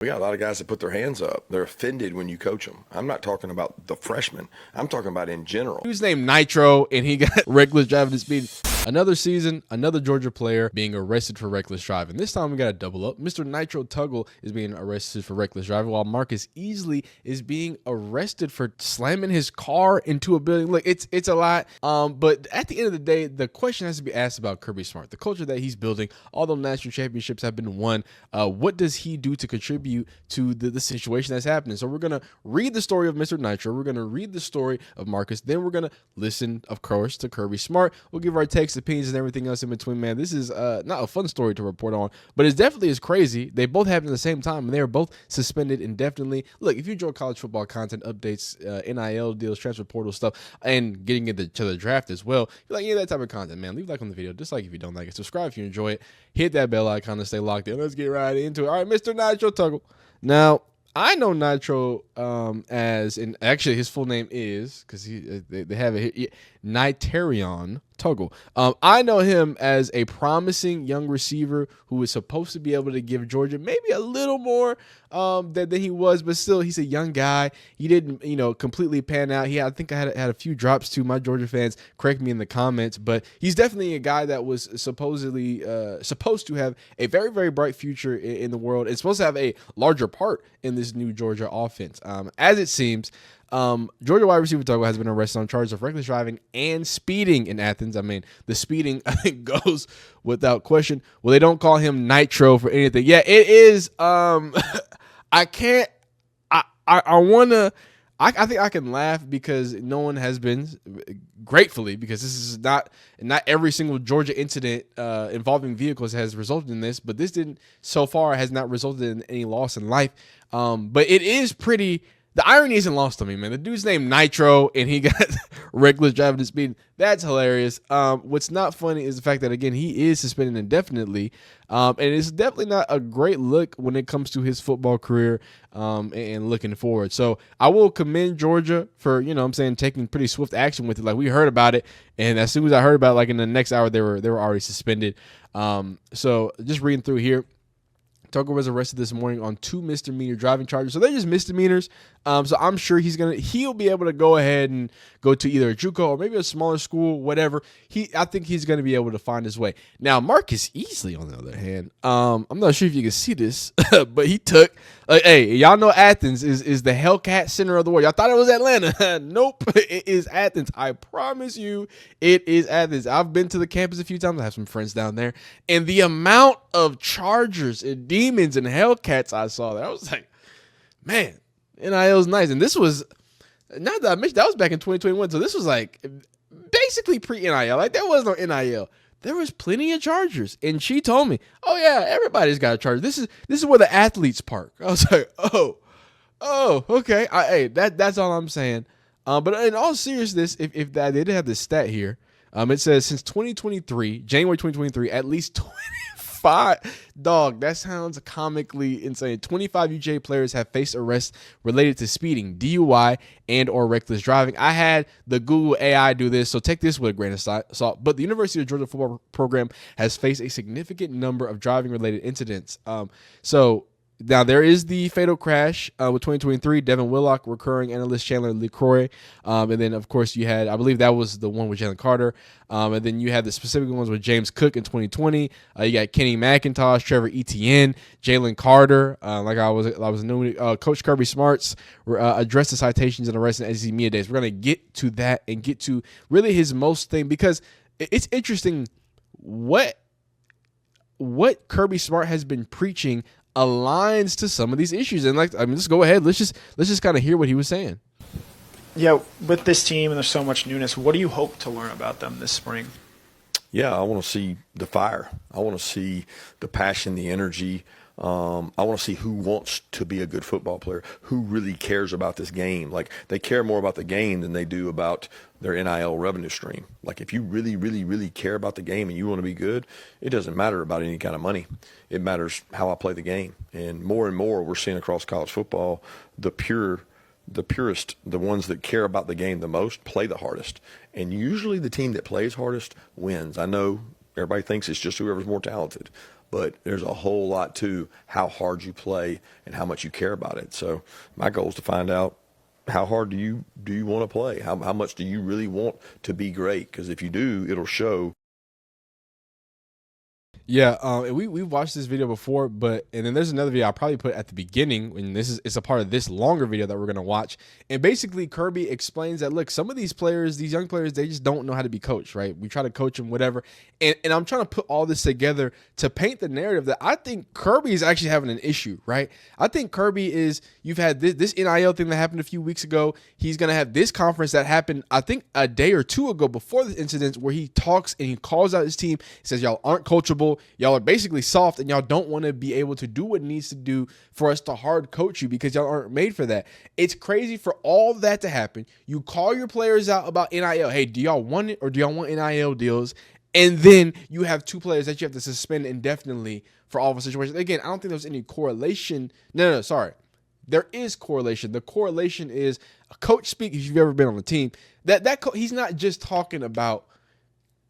We got a lot of guys that put their hands up. They're offended when you coach them. I'm not talking about the freshmen. I'm talking about in general. He was named Nitro, and he got reckless driving at speed. Another season, another Georgia player being arrested for reckless driving. This time we got a double up. Mr. Nitro Tuggle is being arrested for reckless driving, while Marques Easley is being arrested for slamming his car into a building. Look, it's a lot. But at the end of the day, the question has to be asked about Kirby Smart, the culture that he's building. Although national championships have been won, what does he do to contribute to the situation that's happening? So we're gonna read the story of Mr. Nitro. We're gonna read the story of Marques. Then we're gonna listen, of course, to Kirby Smart. We'll give our takes, opinions, and everything else in between. Man, this is not a fun story to report on, but it's definitely is crazy. They both happened at the same time, and they are both suspended indefinitely. Look, if you enjoy college football content, updates, NIL deals, transfer portal stuff, and getting into the draft as well, if you like any of that type of content, man, leave a like on the video. Dislike if you don't like it. Subscribe if you enjoy it. Hit that bell icon to stay locked in. Let's get right into it. All right, Mr. Nitro Tuggle. Now, I know Nitro as, and actually his full name is, because they have it here, Nitro Tuggle. I know him as a promising young receiver who is supposed to be able to give Georgia maybe a little more than he was, but still, he's a young guy. He didn't, completely pan out. I think I had a few drops too. My Georgia fans, correct me in the comments, but he's definitely a guy that was supposedly supposed to have a very, very bright future in the world. It's supposed to have a larger part in this new Georgia offense. As it seems, Georgia wide receiver Tuggle has been arrested on charges of reckless driving and speeding in Athens. I mean, the speeding, I think, goes without question. Well, they don't call him Nitro for anything. Yeah, it is. I can't. I want to. I think I can laugh because no one has been, gratefully, because this is not every single Georgia incident involving vehicles has resulted in this, but this so far has not resulted in any loss in life. But it is pretty. The irony isn't lost on me, man. The dude's named Nitro, and he got reckless driving at speed. That's hilarious. What's not funny is the fact that, again, he is suspended indefinitely, and it's definitely not a great look when it comes to his football career and looking forward. So I will commend Georgia for, taking pretty swift action with it. Like, we heard about it, and as soon as I heard about it, like in the next hour, they were already suspended. So just reading through here. Tuggle was arrested this morning on 2 misdemeanor driving charges. So they're just misdemeanors. So I'm sure he'll be able to go ahead and go to either a JUCO or maybe a smaller school, whatever. I think he's going to be able to find his way. Now, Marques Easley, on the other hand, I'm not sure if you can see this, but he took, hey, y'all know Athens is the Hellcat center of the world. Y'all thought it was Atlanta. Nope, it is Athens. I promise you, it is Athens. I've been to the campus a few times. I have some friends down there, and the amount of Chargers and demons and Hellcats I saw there, I was like, man, NIL's nice. And this was, not that I mentioned, that was back in 2021. So this was like basically pre-NIL. Like, there was no NIL. There was plenty of Chargers. And she told me, oh yeah, everybody's got a Charger. This is where the athletes park. I was like, oh, okay. Hey, that's all I'm saying. But in all seriousness, if they did have this stat here, it says since 2023, January 2023, at least 25. Dog, that sounds comically insane. 25 UGA players have faced arrests related to speeding, DUI, and or reckless driving. I had the Google AI do this, so take this with a grain of salt. But the University of Georgia football program has faced a significant number of driving-related incidents. So now there is the fatal crash with 2023, Devin Willock, recurring analyst Chandler LeCroy. And then, of course, you had, I believe that was the one with Jalen Carter. And then you had the specific ones with James Cook in 2020. You got Kenny McIntosh, Trevor Etienne, Jalen Carter. Like I was knowing, Coach Kirby Smarts addressed the citations and arrests in SEC Media Days. We're going to get to that and get to really his most thing, because it's interesting what Kirby Smart has been preaching aligns to some of these issues. And let's go ahead. Let's just kind of hear what he was saying. Yeah, with this team and there's so much newness, what do you hope to learn about them this spring? Yeah, I want to see the fire. I want to see the passion, the energy. I want to see who wants to be a good football player, who really cares about this game. Like, they care more about the game than they do about their NIL revenue stream. Like, if you really, really, really care about the game and you want to be good, it doesn't matter about any kind of money. It matters how I play the game. And more, we're seeing across college football, the purest, the ones that care about the game the most, play the hardest. And usually the team that plays hardest wins. I know everybody thinks it's just whoever's more talented, but there's a whole lot to how hard you play and how much you care about it. So my goal is to find out, how hard do you want to play? How much do you really want to be great? Because if you do, it'll show. Yeah, and we watched this video before, and then there's another video I'll probably put at the beginning, and it's a part of this longer video that we're gonna watch. And basically, Kirby explains that, look, some of these players, these young players, they just don't know how to be coached, right? We try to coach them, whatever. And I'm trying to put all this together to paint the narrative that I think Kirby is actually having an issue, right? I think Kirby is, you've had this NIL thing that happened a few weeks ago. He's gonna have this conference that happened, I think, a day or two ago before the incident, where he talks and he calls out his team, says y'all aren't coachable. Y'all are basically soft, and y'all don't want to be able to do what it needs to do for us to hard coach you because y'all aren't made for that. It's crazy for all that to happen. You call your players out about NIL. Hey, do y'all want it, or do y'all want NIL deals? And then you have two players that you have to suspend indefinitely for all of a situation. Again, I don't think there's any correlation. No, sorry. There is correlation. The correlation is a coach speak. If you've ever been on the team, he's not just talking about,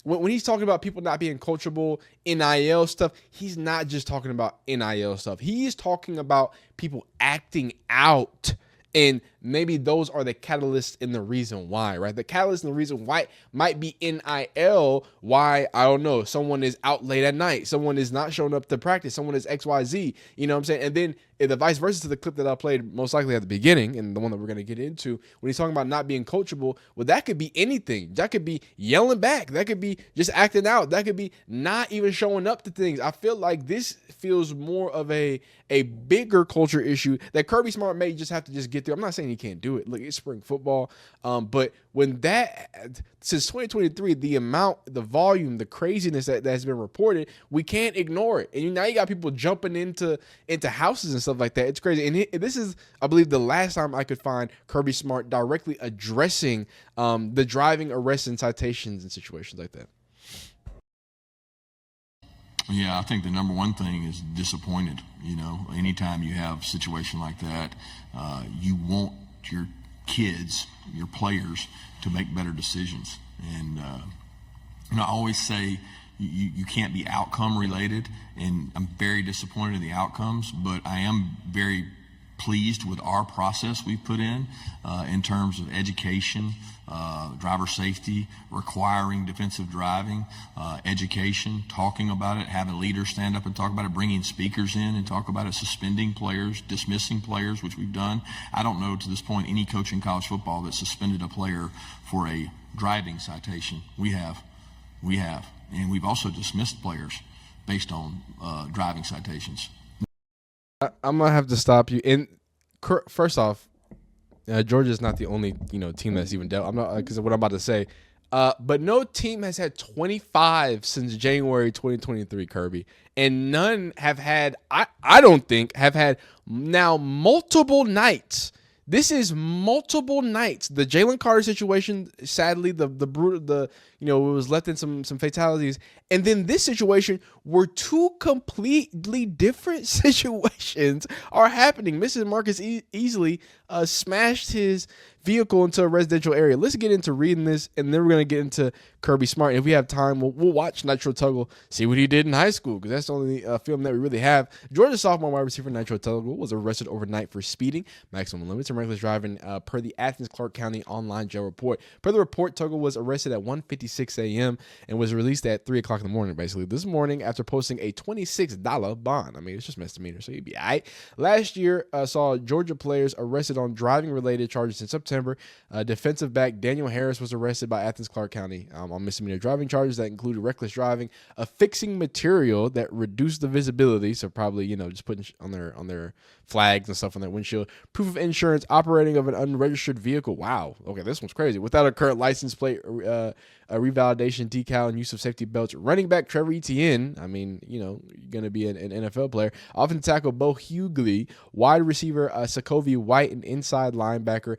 when he's talking about people not being coachable, NIL stuff, he's not just talking about NIL stuff. He is talking about people acting out. And maybe those are the catalysts and the reason why, right? The catalyst and the reason why might be NIL, why, I don't know, someone is out late at night, someone is not showing up to practice, someone is XYZ, you know what I'm saying? And then the vice versa to the clip that I played most likely at the beginning, and the one that we're going to get into, when he's talking about not being coachable, well, that could be anything. That could be yelling back. That could be just acting out. That could be not even showing up to things. I feel like this feels more of a bigger culture issue that Kirby Smart may just have to just get through. I'm not saying he can't do it. Look, it's spring football. But when since 2023, the amount, the volume, the craziness that has been reported, we can't ignore it. And now you got people jumping into houses and stuff like that. It's crazy. And this is, I believe, the last time I could find Kirby Smart directly addressing the driving arrests and citations and situations like that. Yeah, I think the number one thing is disappointed. You know, anytime you have a situation like that, you want your kids, your players, to make better decisions. And I always say you can't be outcome related, and I'm very disappointed in the outcomes, but I am very pleased with our process we've put in terms of education, driver safety, requiring defensive driving, education, talking about it, having leaders stand up and talk about it, bringing speakers in and talk about it, suspending players, dismissing players, which we've done. I don't know to this point any coach in college football that suspended a player for a driving citation. We have. And we've also dismissed players based on driving citations. I'm gonna have to stop you. And first off, Georgia's not the only team that's even dealt. I'm not, because of what I'm about to say. But no team has had 25 since January 2023, Kirby, and none have had. I don't think have had now multiple nights. This is multiple nights. The Jalen Carter situation, sadly, the it was left in some fatalities, and then this situation where two completely different situations are happening. Mrs. Marques Easley smashed his vehicle into a residential area. Let's get into reading this, and then we're gonna get into Kirby Smart. And if we have time, we'll watch Nitro Tuggle, see what he did in high school, because that's the only film that we really have. Georgia sophomore wide receiver Nitro Tuggle was arrested overnight for speeding, maximum limits, and reckless driving, per the Athens-Clarke County Online Jail report. Per the report, Tuggle was arrested at 1:56 a.m. and was released at 3 o'clock in the morning, basically, this morning after posting a $26 bond. I mean, it's just misdemeanor, so you'd be all right. Last year saw Georgia players arrested on driving-related charges in September. Defensive back Daniel Harris was arrested by Athens-Clarke County on misdemeanor driving charges that included reckless driving, affixing material that reduced the visibility, so probably just putting on their flags and stuff on their windshield, proof of insurance, operating of an unregistered vehicle. Wow, okay, this one's crazy. Without a current license plate, a revalidation decal, and use of safety belts. Running back Trevor Etienne, I mean, you're going to be an NFL player. Offensive tackle Bo Hughley, wide receiver Sokovia White, and inside linebacker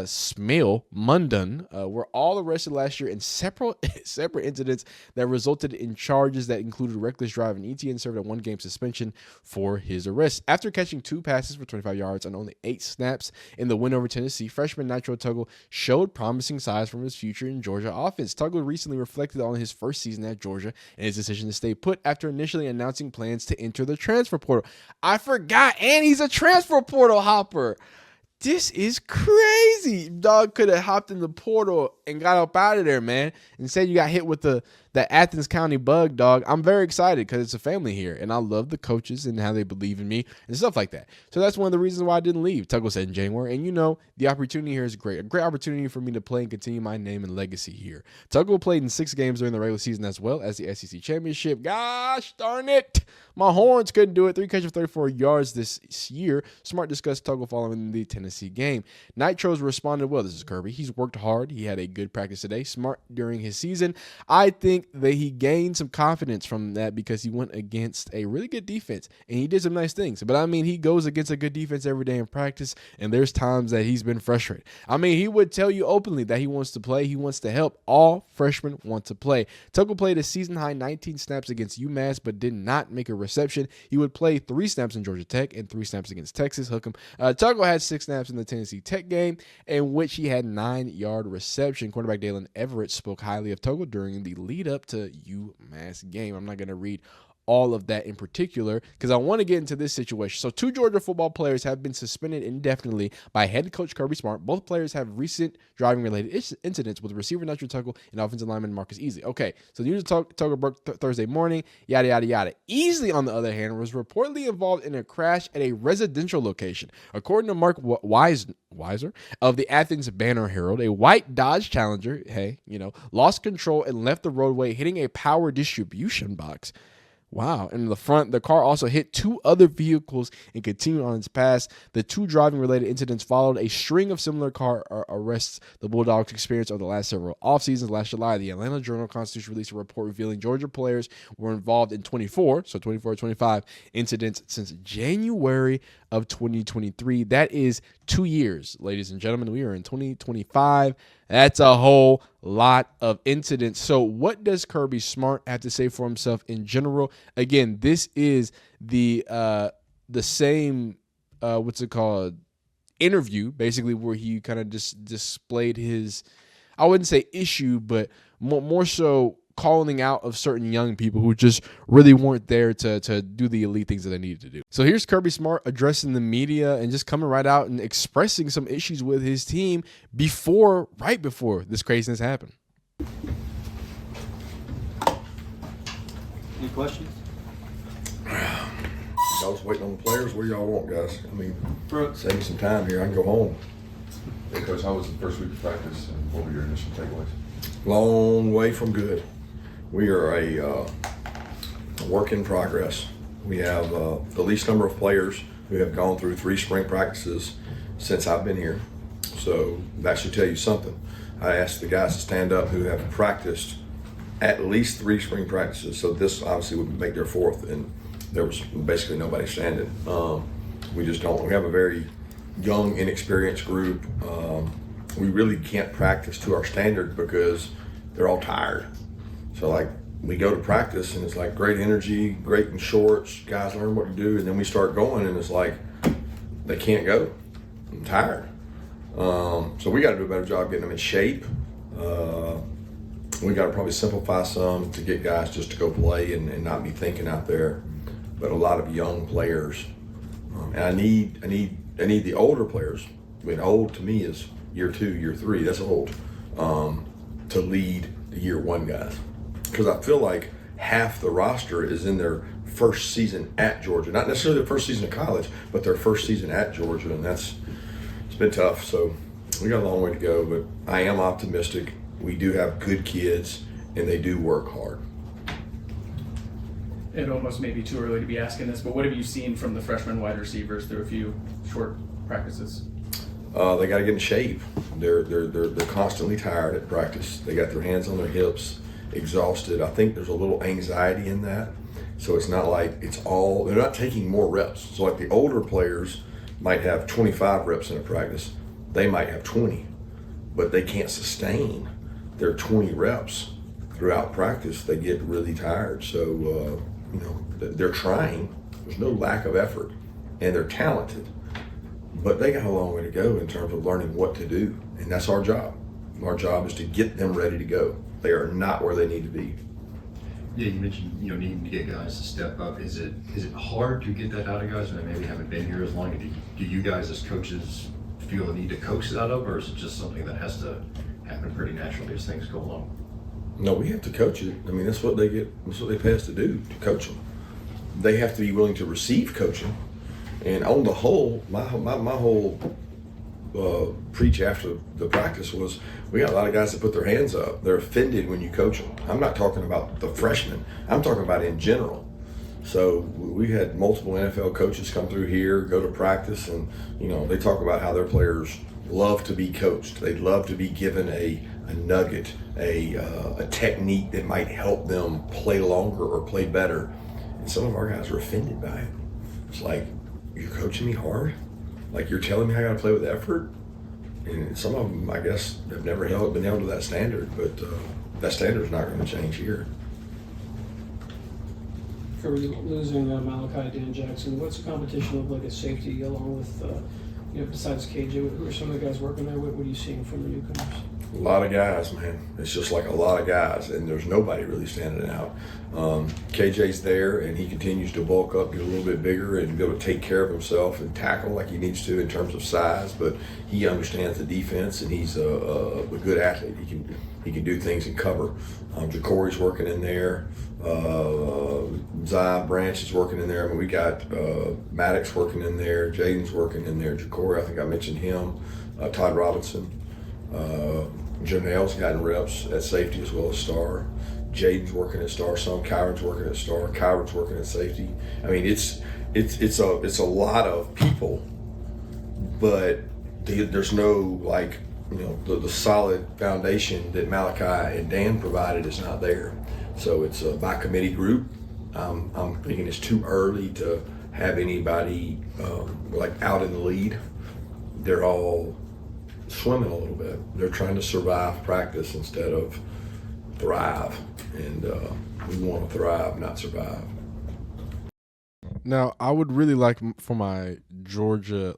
Smale Mundan were all arrested last year in separate incidents that resulted in charges that included reckless driving. Etienne served a 1-game suspension for his arrest. After catching 2 passes for 25 yards on only 8 snaps in the win over Tennessee, freshman Nitro Tuggle showed promising signs from his future in Georgia offense. Tuggle recently reflected on his first season at Georgia and his decision to stay put after initially announcing plans to enter the transfer portal. I forgot, and he's a transfer portal hopper. This is crazy. Dog could have hopped in the portal and got up out of there, man. Instead, you got hit with the Athens County bug, dog. I'm very excited because it's a family here, and I love the coaches and how they believe in me and stuff like that. So that's one of the reasons why I didn't leave, Tuggle said in January. And, you know, the opportunity here is great. A great opportunity for me to play and continue my name and legacy here. Tuggle played in 6 games during the regular season as well as the SEC Championship. Gosh darn it. My Horns couldn't do it. 3 catches, 34 yards this year. Smart discussed Tuggle following the Tennessee game. Nitro's responded well. This is Kirby. He's worked hard. He had a good practice today. Smart during his season. I think that he gained some confidence from that because he went against a really good defense and he did some nice things. But I mean, he goes against a good defense every day in practice, and there's times that he's been frustrated. I mean, he would tell you openly that he wants to play. He wants to help. All freshmen want to play. Tuggle played a season-high 19 snaps against UMass, but did not make a reception. He would play 3 snaps in Georgia Tech and 3 snaps against Texas. Hook him. Tuggle had 6 snaps in the Tennessee Tech game, in which he had 9-yard reception. Quarterback Dalen Everett spoke highly of Tuggle during the lead-up to UMass game. I'm not going to read all of that in particular because I want to get into this situation. So 2 Georgia football players have been suspended indefinitely by head coach Kirby Smart. Both players have recent driving-related incidents with receiver Nitro Tuggle and offensive lineman Marques Easley. Okay, so the news of Tuggle broke Thursday morning, yada, yada, yada. Easley, on the other hand, was reportedly involved in a crash at a residential location. According to Mark Weiser of the Athens Banner Herald, a white Dodge Challenger, lost control and left the roadway, hitting a power distribution box. Wow. In the front, the car also hit 2 other vehicles and continued on its path. The 2 driving-related incidents followed a string of similar car arrests the Bulldogs experienced over the last several off-seasons. Last July, the Atlanta Journal-Constitution released a report revealing Georgia players were involved in 24 or 25 incidents since January of 2023. That is 2 years, ladies and gentlemen. We are in 2025. That's a whole lot of incidents. So what does Kirby Smart have to say for himself in general? Again, this is the same interview, basically, where he kind of just displayed his, I wouldn't say issue, but more so calling out of certain young people who just really weren't there to do the elite things that they needed to do. So here's Kirby Smart addressing the media and just coming right out and expressing some issues with his team right before this craziness happened. Any questions? I was waiting on the players. What do y'all want, guys? I mean, save me some time here. I can go home. Hey, Coach, how was the first week of practice, and what were your initial takeaways? Long way from good. We are a work in progress. We have the least number of players who have gone through 3 spring practices since I've been here. So that should tell you something. I asked the guys to stand up who have practiced at least 3 spring practices. So this obviously would make their 4th, and there was basically nobody standing. We just don't. We have a very young, inexperienced group. We really can't practice to our standard because they're all tired. So like we go to practice and it's like great energy, great in shorts, guys learn what to do, and then we start going and it's like they can't go. I'm tired. So we got to do a better job getting them in shape. We got to probably simplify some to get guys just to go play and not be thinking out there. But a lot of young players, and I need the older players. I mean, old to me is year 2, year 3. That's old to lead the year 1 guys, because I feel like half the roster is in their first season at Georgia, not necessarily their first season of college, but their first season at Georgia, and it's been tough. So we got a long way to go, but I am optimistic. We do have good kids, and they do work hard. It almost may be too early to be asking this, but what have you seen from the freshman wide receivers through a few short practices? They got to get in shape. They're constantly tired at practice. They got their hands on their hips, exhausted. I think there's a little anxiety in that. So it's not like they're not taking more reps. So like the older players might have 25 reps in a practice. They might have 20, but they can't sustain their 20 reps throughout practice. They get really tired. So, they're trying. There's no lack of effort, and they're talented. But they got a long way to go in terms of learning what to do, and that's our job. Our job is to get them ready to go. They are not where they need to be. Yeah, you mentioned needing to get guys to step up. Is it hard to get that out of guys when they maybe haven't been here as long? Do you guys as coaches feel the need to coax it out of, or is it just something that has to happen pretty naturally as things go along? No, we have to coach it. I mean, that's what they get. That's what they pay us to do, to coach them. They have to be willing to receive coaching. And on the whole, my whole preach after the practice was, we got a lot of guys that put their hands up. They're offended when you coach them. I'm not talking about the freshmen. I'm talking about in general. So we had multiple NFL coaches come through here, go to practice, and they talk about how their players love to be coached. They love to be given a nugget, a technique that might help them play longer or play better. And some of our guys are offended by it. It's like, you're coaching me hard? Like, you're telling me I got to play with effort? And some of them, I guess, have never been held to that standard, but that standard is not going to change here. For losing Malachi Dan Jackson, what's the competition look like at safety along with, besides KJ? Who are some of the guys working there? What are you seeing from the newcomers? A lot of guys, man. It's just like a lot of guys, and there's nobody really standing out. KJ's there, and he continues to bulk up, get a little bit bigger, and be able to take care of himself and tackle like he needs to in terms of size. But he understands the defense, and he's a good athlete. He can do things in cover. Jacory's working in there. Zion Branch is working in there. I mean, we got Maddox working in there. Jaden's working in there. Jacory, I think I mentioned him. Todd Robinson. Janelle's gotten reps at safety as well as star. Jaden's working at star. Some Kyron's working at star. Kyron's working at safety. I mean, it's a lot of people, but there's no the solid foundation that Malachi and Dan provided is not there. So it's a by committee group. I'm thinking it's too early to have anybody out in the lead. They're all swimming a little bit. They're trying to survive practice instead of thrive, and we want to thrive, not survive. Now, I would really like for my Georgia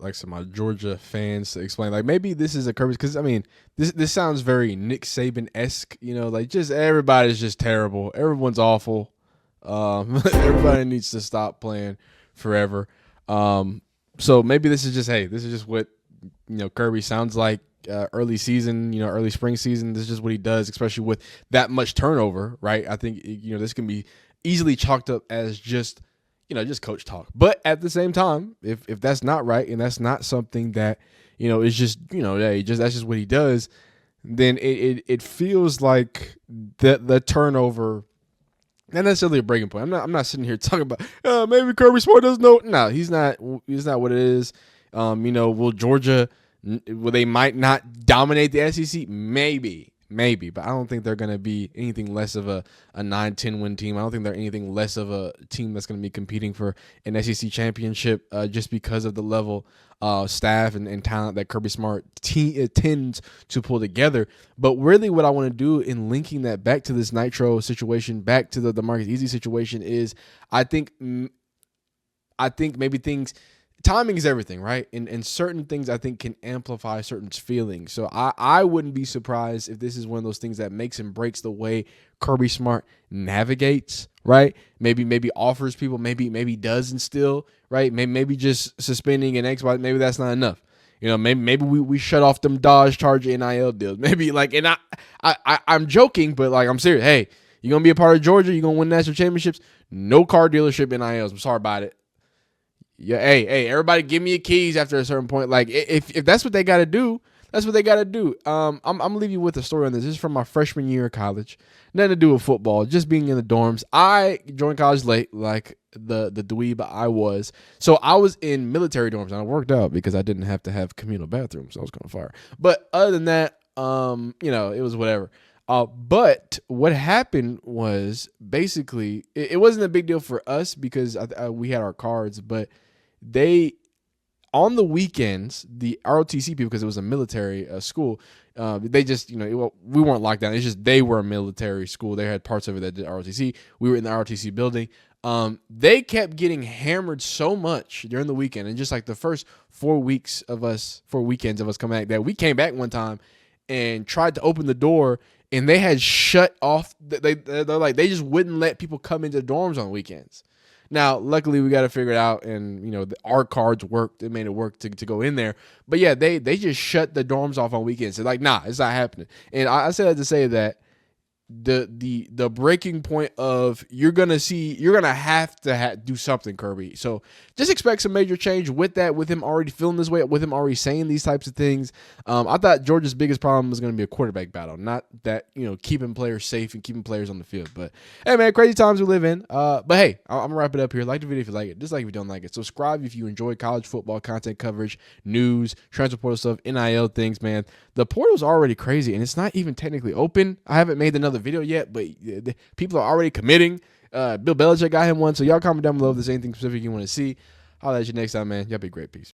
fans to explain, maybe this is a Kirby, because I mean, this sounds very Nick Saban-esque, just everybody's just terrible, everyone's awful, everybody needs to stop playing forever. So maybe this is just what Kirby sounds like early season, early spring season. This is just what he does, especially with that much turnover, right? I think this can be easily chalked up as just coach talk. But at the same time, if that's not right and that's not something that is just that's just what he does, then it feels like the turnover. Not necessarily a breaking point. I'm not sitting here talking about maybe Kirby Smart doesn't know. No, he's not what it is. Will Georgia, they might not dominate the SEC? Maybe, but I don't think they're going to be anything less of a 9-10 win team. I don't think they're anything less of a team that's going to be competing for an SEC championship just because of the level staff and talent that Kirby Smart tends to pull together. But really what I want to do in linking that back to this Nitro situation, back to the Marques Easley situation is I think maybe things – timing is everything, right? And certain things I think can amplify certain feelings. So I wouldn't be surprised if this is one of those things that makes and breaks the way Kirby Smart navigates, right? Maybe offers people, maybe does instill, right? Maybe just suspending an X, maybe that's not enough. Maybe we shut off them Dodge Charger NIL deals. Maybe and I'm joking, but I'm serious. Hey, you're gonna be a part of Georgia, you're gonna win national championships. No car dealership NILs. I'm sorry about it. Yeah, hey, everybody give me your keys after a certain point. If that's what they got to do, that's what they got to do. I'm going to leave you with a story on this. This is from my freshman year of college. Nothing to do with football, just being in the dorms. I joined college late, like the dweeb I was. So I was in military dorms, and I worked out because I didn't have to have communal bathrooms. So I was kind of fire. But other than that, it was whatever. But what happened was basically it wasn't a big deal for us because we had our cards, but on the weekends, the ROTC people, because it was a military school, they just, we weren't locked down. It's just they were a military school. They had parts of it that did ROTC. We were in the ROTC building. They kept getting hammered so much during the weekend. And just like the first 4 weekends of us coming back, that we came back one time and tried to open the door, and they had shut off. They're like they just wouldn't let people come into the dorms on weekends. Now, luckily, we got to figure it out, and our cards worked. It made it work to go in there. But yeah, they just shut the dorms off on weekends. They're like, nah, it's not happening. And I said that to say that the breaking point of you're gonna have to do something, Kirby. So just expect some major change with that, with him already feeling this way, with him already saying these types of things. I thought Georgia's biggest problem was going to be a quarterback battle, not that keeping players safe and keeping players on the field. But hey, man, crazy times we live in. But hey, I'm gonna wrap it up here. Like the video if you like it, dislike if you don't like it. Subscribe if you enjoy college football content coverage, news, transfer portal stuff, NIL things. Man, the portal's already crazy, and it's not even technically open. I haven't made another video yet, but people are already committing. Bill Belichick got him one, so y'all comment down below if there's anything specific you want to see. I'll let you next time, man. Y'all be great. Peace.